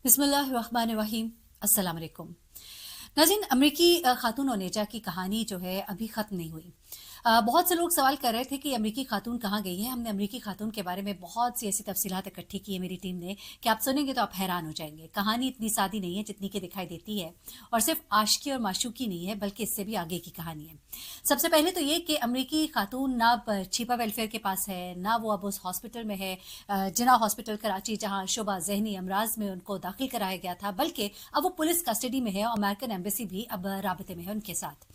बिस्मिल्लाहिर्रहमानिर्रहीम। अस्सलाम वालेकुम। नाज़रीन, अमरीकी खातून ओनेजा की कहानी जो है अभी ख़त्म नहीं हुई। बहुत से लोग सवाल कर रहे थे कि अमरीकी खातून कहाँ गई है। हमने अमरीकी खातून के बारे में बहुत सी ऐसी तफसीलात इकट्ठी की है मेरी टीम ने कि आप सुनेंगे तो आप हैरान हो जाएंगे। कहानी इतनी सादी नहीं है जितनी कि दिखाई देती है, और सिर्फ आशिकी और माशूकी नहीं है बल्कि इससे भी आगे की कहानी है। सबसे पहले तो ये कि अमरीकी खातून ना छिपा वेलफेयर के पास है, ना वो अब उस हॉस्पिटल में है, जिना हॉस्पिटल कराची, जहाँ शुबा जहनी अमराज में उनको दाखिल कराया गया था, बल्कि अब वो पुलिस कस्टडी में है और अमेरिकन एम्बेसी भी अब राबते में है उनके साथ।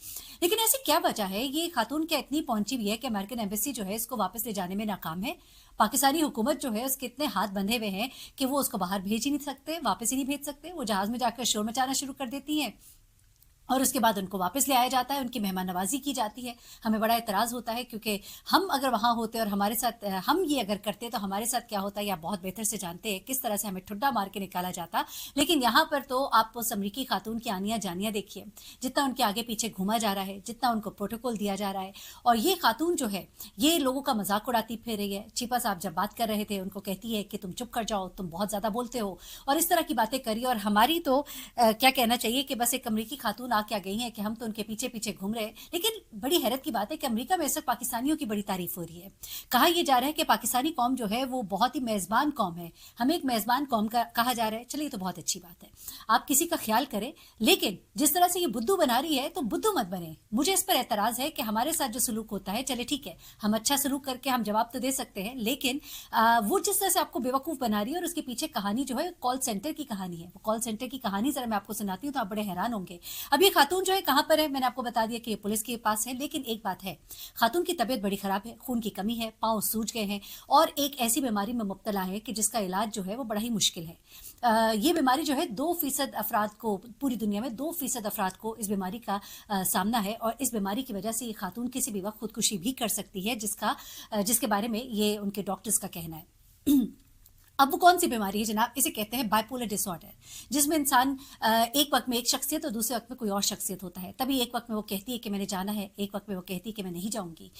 लेकिन ऐसी क्या वजह है, ये खातून क्या इतनी पहुंची हुई है कि अमेरिकन एम्बेसी जो है इसको वापस ले जाने में नाकाम है? पाकिस्तानी हुकूमत जो है उसके इतने हाथ बंधे हुए हैं कि वो उसको बाहर भेज ही नहीं सकते, वापस ही नहीं भेज सकते। वो जहाज में जाकर शोर मचाना शुरू कर देती हैं और उसके बाद उनको वापस ले आया जाता है, उनकी मेहमान नवाजी की जाती है। हमें बड़ा एतराज़ होता है क्योंकि हम अगर वहाँ होते और हमारे साथ हम ये अगर करते तो हमारे साथ क्या होता है, या बहुत बेहतर से जानते हैं किस तरह से हमें ठुड्डा मार के निकाला जाता। लेकिन यहाँ पर तो आप उस अमरीकी खातून की आनियाँ जानियाँ देखिए, जितना उनके आगे पीछे घूमा जा रहा है, जितना उनको प्रोटोकॉल दिया जा रहा है। और ये खातून जो है ये लोगों का मजाक उड़ाती फिर रही है। छिपा साहब जब बात कर रहे थे उनको कहती है कि तुम चुप कर जाओ, तुम बहुत ज़्यादा बोलते हो, और इस तरह की बातें करी। और हमारी तो क्या कहना चाहिए कि बस एक अमरीकी खातून आ क्या गई हैं कि हम तो उनके पीछे पीछे घूम रहे हैं। लेकिन बड़ी हैरत की बात है कि अमेरिका में इस वक्त पाकिस्तानियों की बड़ी तारीफ हो रही है। कहा यह जा रहा है कि पाकिस्तानी कौम जो है वो बहुत ही मेजबान कौम है, हमें एक मेजबान कौम का कहा जा रहा है। चलिए, तो बहुत अच्छी बात है, आप किसी का ख्याल करें। लेकिन जिस तरह से ये बुद्धू बना रही है तो बुद्धू मत बने। मुझे इस पर एतराज है कि हमारे साथ जो सलूक होता है, चले ठीक है, हम अच्छा सलूक करके हम जवाब तो दे सकते हैं, लेकिन वो जिस तरह से आपको बेवकूफ़ बना रही है और उसके पीछे कहानी जो है कॉल सेंटर की कहानी है। वो कॉल सेंटर की कहानी जरा मैं आपको सुनाती हूँ तो आप बड़े हैरान होंगे। अब ये खातून जो है कहाँ पर है, मैंने आपको बता दिया कि ये पुलिस के पास है। लेकिन एक बात है, खातून की तबीयत बड़ी खराब है, खून की कमी है, पाँव सूज गए हैं और एक ऐसी बीमारी में मुब्तला है कि जिसका इलाज जो है वो बड़ा ही मुश्किल है। ये बीमारी जो है 2% अफराद को, पूरी दुनिया में 2% अफराद को इस बीमारी का सामना है, और इस बीमारी की वजह से ये खातून किसी भी वक्त खुदकुशी भी कर सकती है, जिसके बारे में ये उनके डॉक्टर्स का कहना है। अब वो कौन सी बीमारी है जनाब? इसे कहते हैं बाइपोलर डिसऑर्डर, जिसमें इंसान एक वक्त में एक शख्सियत और दूसरे वक्त में कोई और शख्सियत होता है। तभी एक वक्त में वो कहती है कि मैंने जाना है, एक वक्त में वो कहती है कि मैं नहीं जाऊंगी।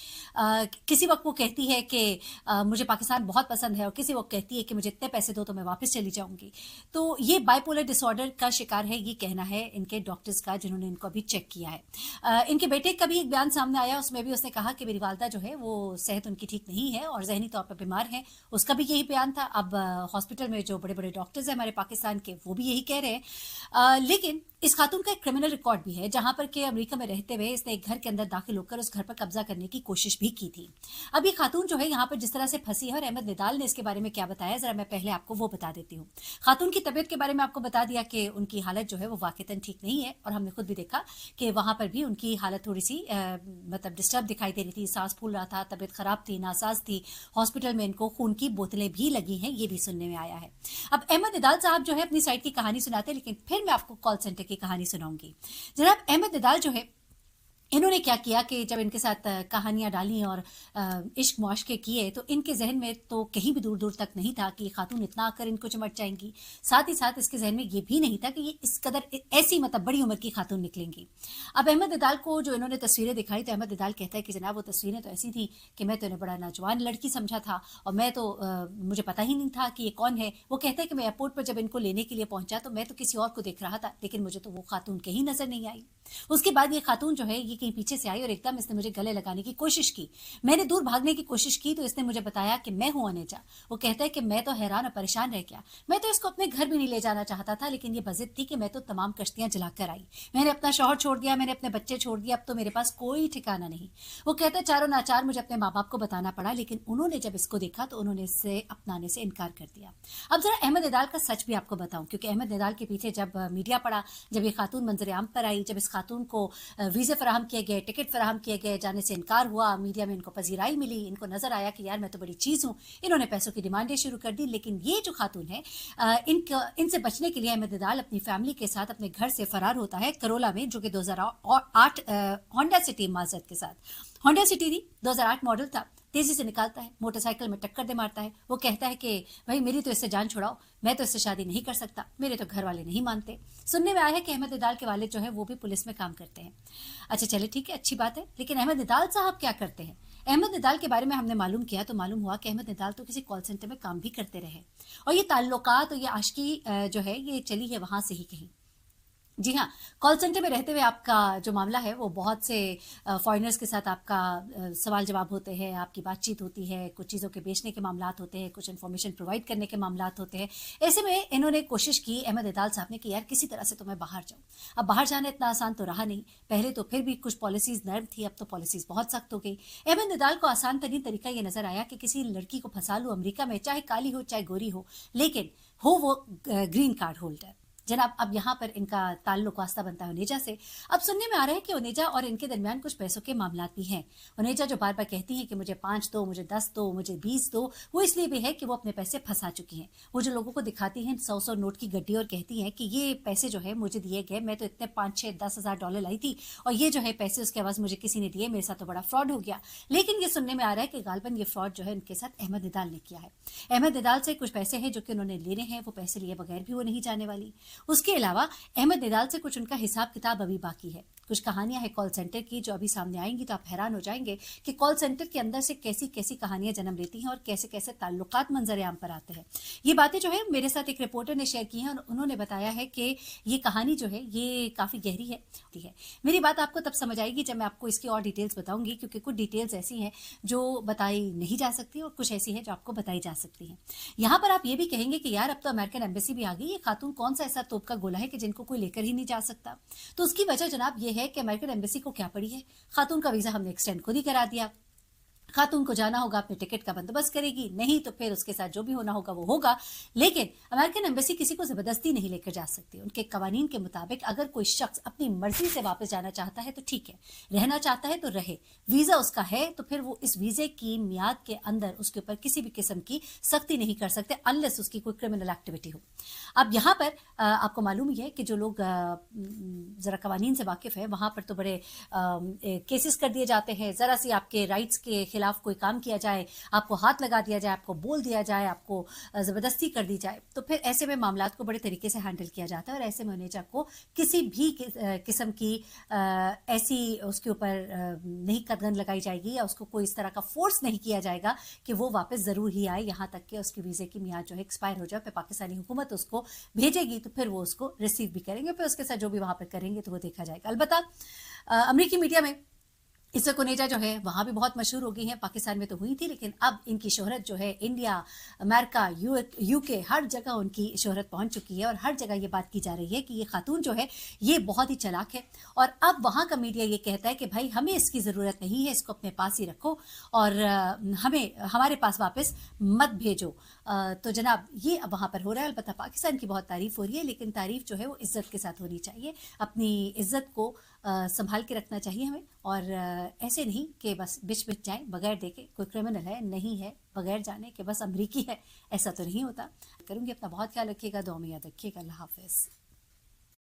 किसी वक्त वो कहती है कि मुझे पाकिस्तान बहुत पसंद है, और किसी वक्त कहती है कि मुझे इतने पैसे दो तो मैं वापस चली जाऊंगी। तो ये बाइपोलर डिसऑर्डर का शिकार है, ये कहना है इनके डॉक्टर्स का जिन्होंने इनको अभी चेक किया है। इनके बेटे का भी एक बयान सामने आया, उसमें भी उसने कहा कि मेरी वालदा जो है वो सेहत उनकी ठीक नहीं है और जहनी तौर पर बीमार है। उसका भी यही बयान था। अब हॉस्पिटल में जो बड़े बड़े डॉक्टर्स हैं हमारे पाकिस्तान के, वो भी यही कह रहे हैं। लेकिन इस खातून का एक क्रिमिनल रिकॉर्ड भी है, जहां पर के अमेरिका में रहते हुए इसने एक घर के अंदर दाखिल होकर उस घर पर कब्जा करने की कोशिश भी की थी। अब ये खातून जो है यहाँ पर जिस तरह से फंसी है, और अहमद निदाल ने इसके बारे में क्या बताया, जरा मैं पहले आपको वो बता देती हूँ। खातून की तबीयत के बारे में आपको बता दिया कि उनकी हालत जो है वो वाकईतन ठीक नहीं है, और हमने खुद भी देखा कि वहां पर भी उनकी हालत थोड़ी सी मतलब डिस्टर्ब दिखाई दे रही थी, सांस फूल रहा था, तबीयत खराब थी, नासाज थी। हॉस्पिटल में इनको खून की बोतलें भी लगी हैं, ये भी सुनने में आया है। अब अहमद निदाल साहब जो है अपनी साइड की कहानी सुनाते हैं, लेकिन फिर मैं आपको कॉल सेंटर की कहानी सुनाऊंगी। जनाब, अहमद निदाल जो है, इन्होंने क्या किया कि जब इनके साथ कहानियां डाली और इश्क मुआशके किए, तो इनके जहन में तो कहीं भी दूर दूर तक नहीं था कि ये खातून इतना आकर इनको चिमट जाएंगी। साथ ही साथ इसके जहन में ये भी नहीं था कि ये इस कदर ऐसी मतलब बड़ी उम्र की खातून निकलेंगी। अब अहमद निदाल को जो इन्होंने तस्वीरें दिखाई, तो अहमद निदाल कहता है कि जनाब वो तस्वीरें तो ऐसी थी कि मैं तो इन्हें बड़ा नौजवान लड़की समझा था, और मैं तो मुझे पता ही नहीं था कि ये कौन है। वो कहता है कि मैं एयरपोर्ट पर जब इनको लेने के लिए पहुंचा तो मैं तो किसी और को देख रहा था, लेकिन मुझे तो वो खातून कहीं नजर नहीं आई। उसके बाद ये खातून जो है ये कहीं पीछे से आई और एकदम इसने मुझे गले लगाने की कोशिश की। मैंने दूर भागने की कोशिश की तो इसने मुझे बताया कि मैं हूं अनेजा। वो कहता है कि मैं तो हैरान और परेशान रह गया। मैं तो इसको अपने घर भी नहीं ले जाना चाहता था, लेकिन ये बजिद थी कि मैं तो तमाम कश्तियां जलाकर आई। मैंने अपना शौहर छोड़ दिया, मैंने अपने बच्चे छोड़ दिया, अब तो मेरे पास कोई ठिकाना नहीं। वो कहता है चारों नाचार मुझे अपने माँ बाप को बताना पड़ा, लेकिन उन्होंने जब इसको देखा तो उन्होंने इससे अपनाने से इनकार कर दिया। अब जरा अहमद निदाल का सच भी आपको बताऊं, क्योंकि अहमद निदाल के पीछे जब मीडिया पड़ा, जब ये खातून मंजर आम पर आई, जब इस खातून को वीज़े फराहम किए गए, टिकट फराहम किए गए, जाने से इनकार हुआ, मीडिया में इनको पजीराई मिली, इनको नजर आया कि यार मैं तो बड़ी चीज़ हूँ, इन्होंने पैसों की डिमांडें शुरू कर दी। लेकिन ये जो खातून है, इनसे बचने के लिए अहमद निदाल अपनी फैमिली के साथ अपने घर से फरार होता है करोला में, जो कि 2008 होंडा सिटी माजरत के साथ होंडा सिटी थी, 2008 मॉडल था। तेजी से निकालता है, मोटरसाइकिल में टक्कर दे मारता है। वो कहता है कि भाई मेरी तो इससे जान छुड़ाओ, मैं तो इससे शादी नहीं कर सकता, मेरे तो घर वाले नहीं मानते। सुनने में आया है कि अहमद निदाल के वालिद जो है वो भी पुलिस में काम करते हैं। अच्छा चले ठीक है, अच्छी बात है, लेकिन अहमद निदाल साहब क्या करते हैं? अहमद निदाल के बारे में हमने मालूम किया तो मालूम हुआ कि अहमद निदाल तो किसी कॉल सेंटर में काम भी करते रहे और ये ताल्लुकात और ये आशिकी जो है ये चली है वहां से ही कहीं। जी हाँ, कॉल सेंटर में रहते हुए आपका जो मामला है वो बहुत से फॉरेनर्स के साथ आपका सवाल जवाब होते हैं, आपकी बातचीत होती है, कुछ चीज़ों के बेचने के मामलात होते हैं, कुछ इन्फॉर्मेशन प्रोवाइड करने के मामलात होते हैं। ऐसे में इन्होंने कोशिश की अहमद निदाल साहब ने कि यार किसी तरह से तो मैं बाहर जाऊँ। अब बाहर जाना इतना आसान तो रहा नहीं, पहले तो फिर भी कुछ पॉलिसीज़ नर्म थी, अब तो पॉलिसीज़ बहुत सख्त हो गई। अहमद निदाल को आसान तरीन तरीका ये नज़र आया कि किसी लड़की को फंसा लूँ अमरीका में, चाहे काली हो चाहे गोरी हो, लेकिन हो वो ग्रीन कार्ड होल्डर। जनाब अब यहाँ पर इनका ताल्लुक वास्ता बनता है ओनेजा से। अब सुनने में आ रहा है कि ओनेजा और इनके दरमियान कुछ पैसों के मामलात भी हैं। ओनेजा जो बार बार कहती हैं कि मुझे 5 दो, मुझे 10 दो, मुझे 20 दो, वो इसलिए भी है कि वो अपने पैसे फंसा चुकी हैं। वो जो लोगों को दिखाती हैं 100-100 नोट की गड्डी और कहती हैं कि ये पैसे जो है मुझे दिए गए, मैं तो इतने 5-6-10,000 डॉलर लाई थी और ये जो है पैसे उसके आवाज मुझे किसी ने दिए, मेरे साथ तो बड़ा फ्रॉड हो गया। लेकिन ये सुनने में आ रहा है कि गालबन ये फ्रॉड जो है उनके साथ अहमद निदाल ने किया है। अहमद निदाल से कुछ पैसे हैं जो कि उन्होंने लेने हैं, वो पैसे लिए बगैर भी वो नहीं जाने वाली। उसके अलावा अहमद निदाल से कुछ उनका हिसाब किताब अभी बाकी है। कुछ कहानियां हैं कॉल सेंटर की जो अभी सामने आएंगी तो आप हैरान हो जाएंगे कि कॉल सेंटर के अंदर से कैसी कैसी कहानियां जन्म लेती हैं और कैसे कैसे ताल्लुकात मंजर आम पर आते हैं। ये बातें जो है मेरे साथ एक रिपोर्टर ने शेयर की हैं और उन्होंने बताया है कि ये कहानी जो है ये काफ़ी गहरी है। मेरी बात आपको तब समझ आएगी जब मैं आपको इसकी और डिटेल्स बताऊंगी, क्योंकि कुछ डिटेल्स ऐसी हैं जो बताई नहीं जा सकती और कुछ ऐसी है जो आपको बताई जा सकती हैं। यहाँ पर आप ये भी कहेंगे कि यार अब तो अमेरिकन एम्बेसी भी आ गई, ये खातून कौन सा ऐसा तोप का गोला है कि जिनको कोई लेकर ही नहीं जा सकता। तो उसकी वजह जनाब ये है कि अमेरिकन एम्बेसी को क्या पड़ी है, खातून का वीजा हमने एक्सटेंड खुद ही करा दिया। खातून को जाना होगा अपने टिकट का बंदोबस्त करेगी, नहीं तो फिर उसके साथ जो भी होना होगा वो होगा। लेकिन अमेरिकन एम्बेसी किसी को जबरदस्ती नहीं लेकर जा सकती। उनके कवानीन के मुताबिक अगर कोई शख्स अपनी मर्जी से वापस जाना चाहता है तो ठीक है, रहना चाहता है तो रहे, वीजा उसका है तो फिर वो इस वीजे की मियाद के अंदर उसके ऊपर किसी भी किस्म की सख्ती नहीं कर सकते अनलेस उसकी कोई क्रिमिनल एक्टिविटी हो। अब यहाँ पर आपको मालूम ही है कि जो लोग जरा कवानीन से वाकिफ है वहां पर तो बड़े केसेस कर दिए जाते हैं। जरा सी आपके राइट्स के खिलाफ कोई काम किया जाए, आपको हाथ लगा दिया जाए, आपको बोल दिया जाए, आपको ज़बरदस्ती कर दी जाए, तो फिर ऐसे में मामलात को बड़े तरीके से हैंडल किया जाता है और ऐसे मैनेजर को किसी भी किस्म की ऐसी उसके ऊपर नहीं कदगन लगाई जाएगी या उसको कोई इस तरह का फोर्स नहीं किया जाएगा कि वो वापस ज़रूर ही आए, यहाँ तक कि उसकी वीज़े की मियाद जो है एक्सपायर हो जाए, फिर पाकिस्तानी हुकूमत उसको भेजेगी तो फिर वो उसको रिसीव भी करेंगे, फिर उसके साथ जो भी वहाँ पर करेंगे तो वो देखा जाएगा। अलबत्ता अमेरिकी मीडिया में इससे ओनेजा जो है वहाँ भी बहुत मशहूर हो गई हैं। पाकिस्तान में तो हुई थी लेकिन अब इनकी शोहरत जो है इंडिया, अमेरिका, यूके हर जगह उनकी शोहरत पहुंच चुकी है और हर जगह ये बात की जा रही है कि ये खातून जो है ये बहुत ही चालाक है। और अब वहाँ का मीडिया ये कहता है कि भाई हमें इसकी ज़रूरत नहीं है, इसको अपने पास ही रखो और हमें हमारे पास वापस मत भेजो। तो जनाब ये अब वहाँ पर हो रहा है। अलबत्ता पाकिस्तान की बहुत तारीफ़ हो रही है लेकिन तारीफ़ जो है वो इज़्ज़त के साथ होनी चाहिए। अपनी इज़्ज़त को संभाल के रखना चाहिए हमें और ऐसे नहीं कि बस बिच बिच जाए बगैर देखे कोई क्रिमिनल है नहीं है, बगैर जाने कि बस अमरीकी है, ऐसा तो नहीं होता। करूँगी। अपना बहुत ख्याल रखिएगा, दुआ में याद रखिएगा। अल्लाह हाफ़िज़।